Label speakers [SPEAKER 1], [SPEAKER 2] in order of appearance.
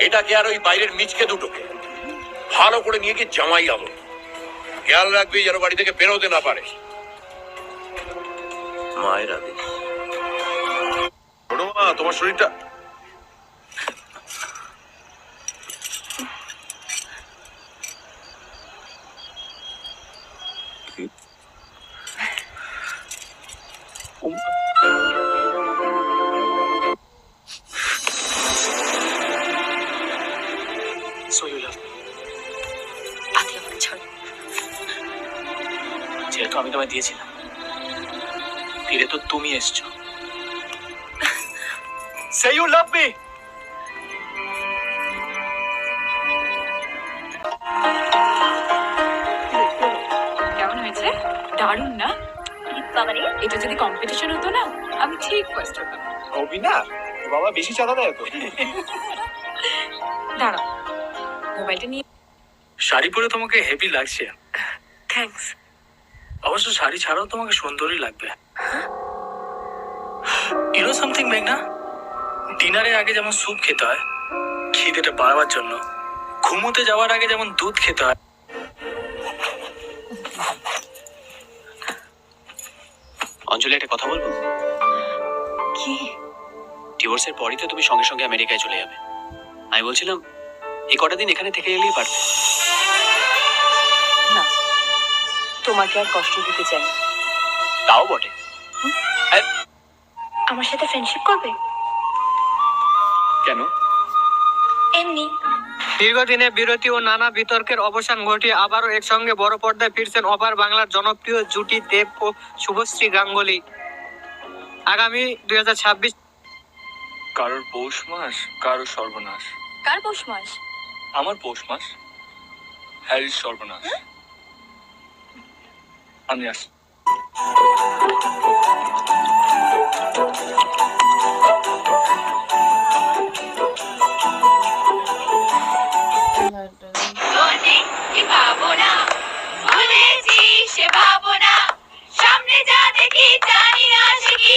[SPEAKER 1] এটাকে আর ওই বাইরের মিচকে দুটোকে ভালো করে নিয়ে গিয়ে জামাই আলো, খেয়াল রাখবি যেন বাড়ি থেকে বেরোতে না পারে। মায়ের আদেশ। ছোট মা, তোমার শরীরটা
[SPEAKER 2] যেহেতু আমি তোমায় দিয়েছিলাম, ফিরে তো তুমি এসছো। Say you love me.
[SPEAKER 3] কেমন হয়েছে? দারুণ না? বাবারে, এটা যদি কম্পিটিশন হতো না, আমি ঠিক ফার্স্ট হতাম।
[SPEAKER 2] হবি না? বাবা বেশি চাঁদা দেয় তো।
[SPEAKER 3] দাঁড়াও, মোবাইলটা নিয়ে।
[SPEAKER 2] শাড়ি পরে তোমাকে হেভি লাগছে।
[SPEAKER 3] থ্যাঙ্কস।
[SPEAKER 2] অবশ্য শাড়ি ছাড়াও তোমাকে সুন্দরই লাগবে। You know something, মেঘনা? ডিনারের আগে যেমন স্যুপ খেতে হয় খিদেটা বাড়াবার জন্য, ঘুমোতে যাওয়ার আগে যেমন দুধ খেতে হয়। অঞ্জলি, একটা কথা বলবো?
[SPEAKER 3] কি?
[SPEAKER 2] ডিভোর্সের পরই তো তুমি সঙ্গে সঙ্গে আমেরিকায় চলে যাবে। আমি বলছিলাম এই কটা দিন এখানে থেকে এলেই পারতে।
[SPEAKER 3] না, তোমাকে আর কষ্ট দিতে চাই না।
[SPEAKER 2] তাও বটে।
[SPEAKER 3] আমার সাথে ফ্রেন্ডশিপ করবে?
[SPEAKER 2] কেন?
[SPEAKER 3] এমনি।
[SPEAKER 4] দীর্ঘদিনের বিরতি ও নানা বিতর্কের অবসান ঘটিয়ে আবারও একসঙ্গে বড় পর্দায় ফিরছেন ওপার বাংলার জনপ্রিয় জুটি দেব ও শুভশ্রী গাঙ্গুলি। আগামী 2026।
[SPEAKER 2] কারোর পৌষ মাস, কারোর সর্বনাশ।
[SPEAKER 3] কার পৌষ মাস?
[SPEAKER 2] আমার পৌষ মাস, হ্যারির সর্বনাশ। আমি আসি।
[SPEAKER 5] সামনে যা দেখি জানি না সে কি